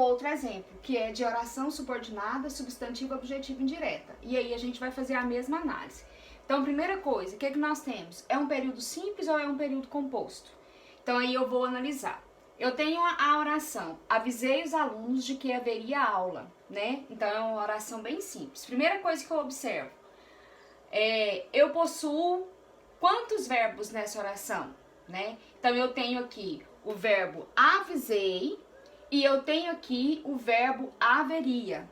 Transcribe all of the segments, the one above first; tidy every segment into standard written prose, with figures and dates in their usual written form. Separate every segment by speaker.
Speaker 1: outro exemplo, que é de oração subordinada, substantiva, objetiva indireta. E aí a gente vai fazer a mesma análise. Então, primeira coisa, o que é que nós temos? É um período simples ou é um período composto? Então, aí eu vou analisar. Eu tenho a oração, avisei os alunos de que haveria aula, né? Então, é uma oração bem simples. Primeira coisa que eu observo, eu possuo quantos verbos nessa oração, né? Então, eu tenho aqui o verbo avisei e eu tenho aqui o verbo haveria,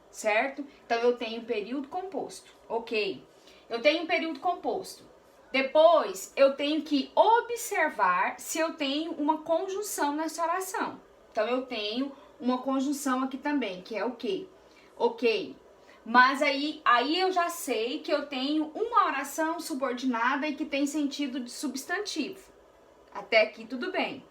Speaker 1: certo? Então, eu tenho período composto, ok. Eu tenho um período composto. Depois, eu tenho que observar se eu tenho uma conjunção nessa oração. Então, eu tenho uma conjunção aqui também, que é o quê? Ok. Mas aí eu já sei que eu tenho uma oração subordinada e que tem sentido de substantivo. Até aqui tudo bem.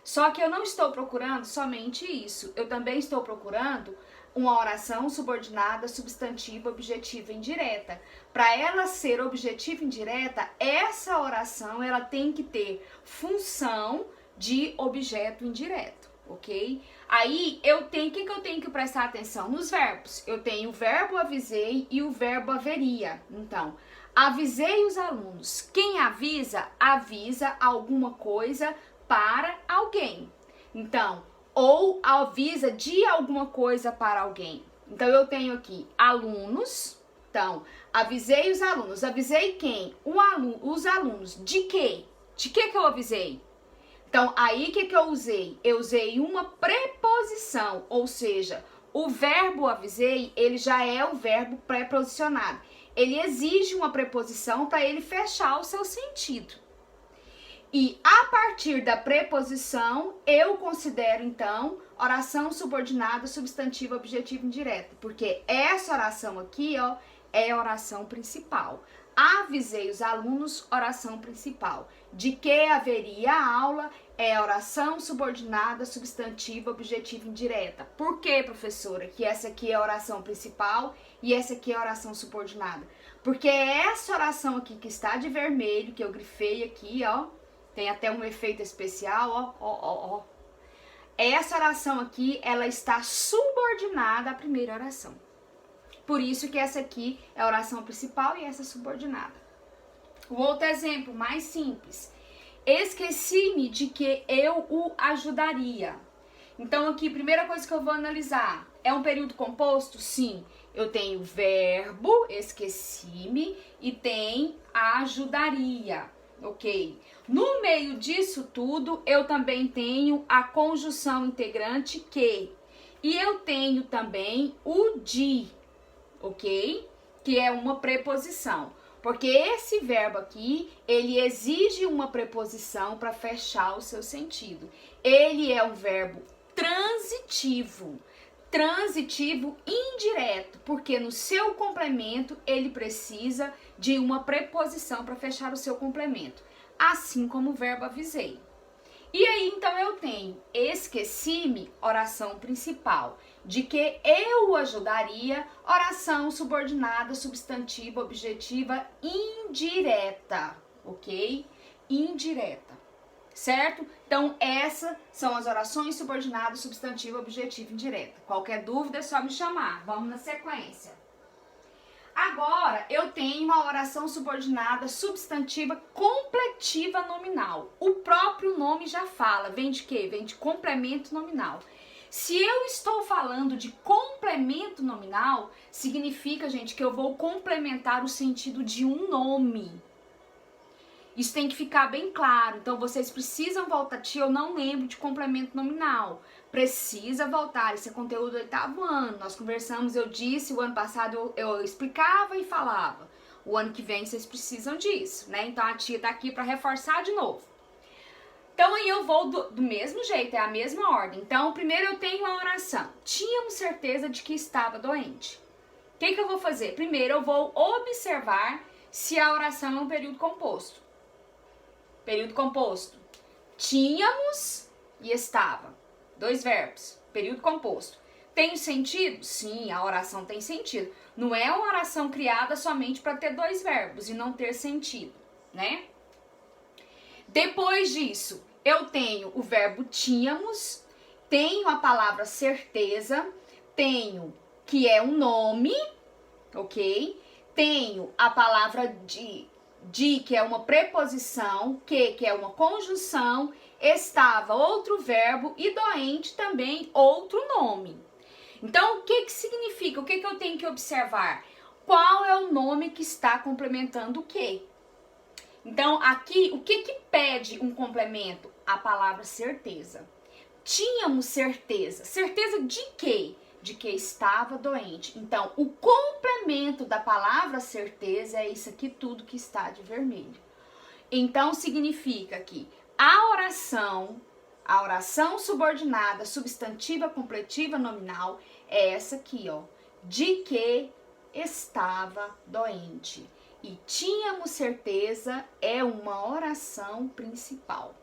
Speaker 1: Só que eu não estou procurando somente isso. Eu também estou procurando uma oração subordinada, substantiva, objetiva indireta. Para ela ser objetiva indireta, essa oração ela tem que ter função de objeto indireto, ok? Aí o que eu tenho que prestar atenção? Nos verbos. Eu tenho o verbo avisei e o verbo haveria. Então, avisei os alunos. Quem avisa, avisa alguma coisa para alguém. Então, ou avisa de alguma coisa para alguém. Então, eu tenho aqui alunos. Então, avisei os alunos. Avisei quem? Os alunos. De quê? De que eu avisei? Então, aí o que eu usei? Eu usei uma preposição, ou seja, o verbo avisei, ele já é o verbo preposicionado. Ele exige uma preposição para ele fechar o seu sentido. E a partir da preposição, eu considero, então, oração subordinada, substantiva, objetiva indireta. Porque essa oração aqui, ó, é a oração principal. Avisei os alunos, oração principal. De que haveria aula, é a oração subordinada, substantiva, objetiva indireta. Por que, professora, que essa aqui é a oração principal e essa aqui é a oração subordinada? Porque essa oração aqui que está de vermelho, que eu grifei aqui, ó, tem até um efeito especial, ó. Essa oração aqui, ela está subordinada à primeira oração. Por isso que essa aqui é a oração principal e essa subordinada. O outro exemplo, mais simples. Esqueci-me de que eu o ajudaria. Então aqui, primeira coisa que eu vou analisar, é um período composto? Sim. Eu tenho verbo, esqueci-me, e tem ajudaria. Ok. No meio disso tudo, eu também tenho a conjunção integrante que. E eu tenho também o de, ok? Que é uma preposição. Porque esse verbo aqui, ele exige uma preposição para fechar o seu sentido. Ele é um verbo transitivo. Transitivo indireto, porque no seu complemento ele precisa de uma preposição para fechar o seu complemento, assim como o verbo avisei. E aí então eu tenho esqueci-me, oração principal, de que eu o ajudaria, oração subordinada, substantiva, objetiva indireta, ok? Indireta. Certo? Então, essas são as orações subordinadas, substantiva, objetiva e indireta. Qualquer dúvida é só me chamar. Vamos na sequência. Agora, eu tenho uma oração subordinada, substantiva, completiva nominal. O próprio nome já fala. Vem de quê? Vem de complemento nominal. Se eu estou falando de complemento nominal, significa, gente, que eu vou complementar o sentido de um nome. Isso tem que ficar bem claro. Então, vocês precisam voltar. Tia, eu não lembro de complemento nominal. Precisa voltar. Esse é conteúdo do 8º ano. Nós conversamos, eu disse, o ano passado eu explicava e falava. O ano que vem vocês precisam disso, né? Então, a tia tá aqui para reforçar de novo. Então, aí eu vou do mesmo jeito, é a mesma ordem. Então, primeiro eu tenho a oração. Tínhamos certeza de que estava doente. O que eu vou fazer? Primeiro, eu vou observar se a oração é um período composto. Período composto. Tínhamos e estava. 2 verbos. Período composto. Tem sentido? Sim, a oração tem sentido. Não é uma oração criada somente para ter 2 verbos e não ter sentido, né? Depois disso, eu tenho o verbo tínhamos tenho a palavra certeza, tenho que é um nome, ok? Tenho a palavra de que é uma preposição, que é uma conjunção, estava outro verbo e doente também outro nome. Então, o que significa? O que eu tenho que observar? Qual é o nome que está complementando o quê? Então, aqui, o que pede um complemento? A palavra certeza. Tínhamos certeza. Certeza de quê? De que estava doente. Então, o complemento da palavra certeza é isso aqui tudo que está de vermelho. Então, significa que a oração subordinada, substantiva, completiva, nominal, é essa aqui, ó. De que estava doente. E tínhamos certeza é uma oração principal.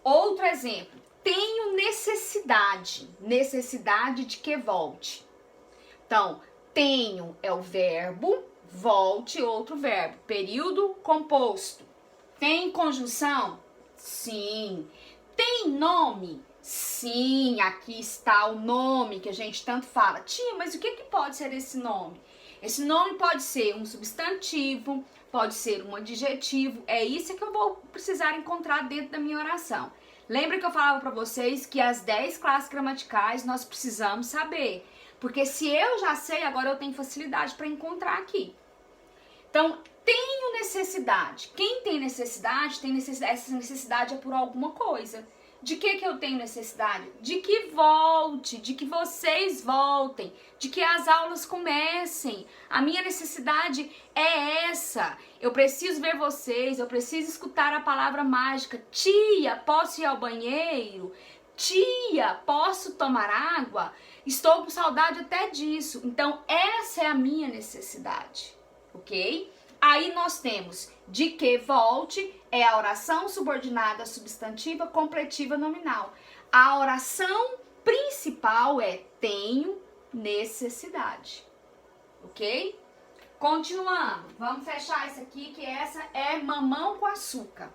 Speaker 1: Outro exemplo. Tenho necessidade. Necessidade de que volte. Então, tenho é o verbo, volte, outro verbo. Período composto. Tem conjunção? Sim. Tem nome? Sim, aqui está o nome que a gente tanto fala. Tia, mas o que pode ser esse nome? Esse nome pode ser um substantivo, pode ser um adjetivo. É isso que eu vou precisar encontrar dentro da minha oração. Lembra que eu falava para vocês que as 10 classes gramaticais nós precisamos saber. Porque se eu já sei, agora eu tenho facilidade para encontrar aqui. Então, tenho necessidade. Quem tem necessidade, essa necessidade é por alguma coisa. De que eu tenho necessidade? De que volte, de que vocês voltem, de que as aulas comecem. A minha necessidade é essa. Eu preciso ver vocês, eu preciso escutar a palavra mágica. Tia, posso ir ao banheiro? Tia, posso tomar água? Estou com saudade até disso. Então, essa é a minha necessidade, ok? Aí nós temos de que volte, é a oração subordinada substantiva completiva nominal. A oração principal é tenho necessidade, ok? Continuando, vamos fechar isso aqui, que essa é mamão com açúcar.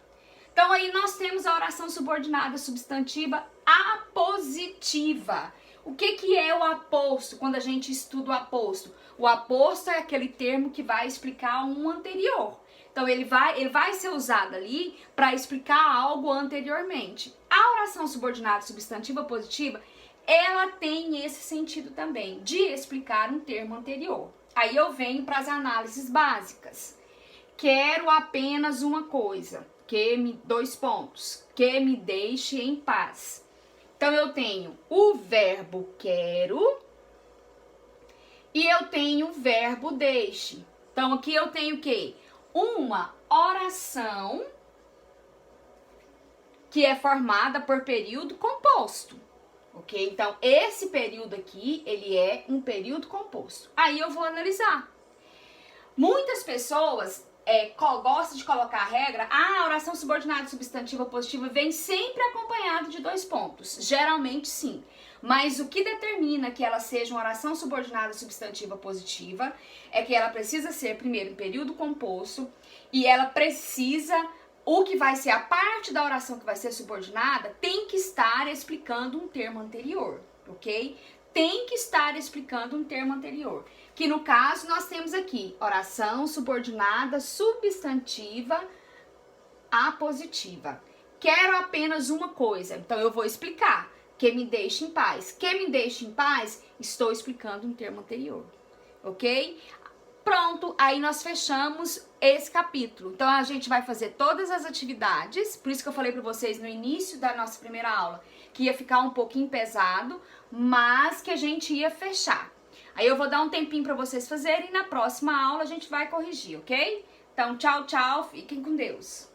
Speaker 1: Então aí nós temos a oração subordinada substantiva apositiva. O que é o aposto quando a gente estuda o aposto? O aposto é aquele termo que vai explicar um anterior. Então, ele vai ser usado ali para explicar algo anteriormente. A oração subordinada substantiva positiva, ela tem esse sentido também, de explicar um termo anterior. Aí eu venho para as análises básicas. Quero apenas uma coisa, que me deixe em paz. Então, eu tenho o verbo quero e eu tenho o verbo deixe. Então, aqui eu tenho o quê? Uma oração que é formada por período composto, ok? Então, esse período aqui, ele é um período composto. Aí eu vou analisar. Muitas pessoas gostam de colocar a regra, a oração subordinada substantiva positiva vem sempre acompanhado de 2 pontos. Geralmente, sim. Mas o que determina que ela seja uma oração subordinada substantiva positiva é que ela precisa ser, primeiro, em período composto e ela precisa, o que vai ser a parte da oração que vai ser subordinada, tem que estar explicando um termo anterior, ok? Tem que estar explicando um termo anterior. Que no caso nós temos aqui, oração subordinada substantiva apositiva. Quero apenas uma coisa, então eu vou explicar. Que me deixe em paz. Que me deixe em paz, estou explicando um termo anterior, ok? Pronto, aí nós fechamos esse capítulo. Então, a gente vai fazer todas as atividades, por isso que eu falei para vocês no início da nossa primeira aula, que ia ficar um pouquinho pesado, mas que a gente ia fechar. Aí eu vou dar um tempinho para vocês fazerem e na próxima aula a gente vai corrigir, ok? Então, tchau, tchau, fiquem com Deus.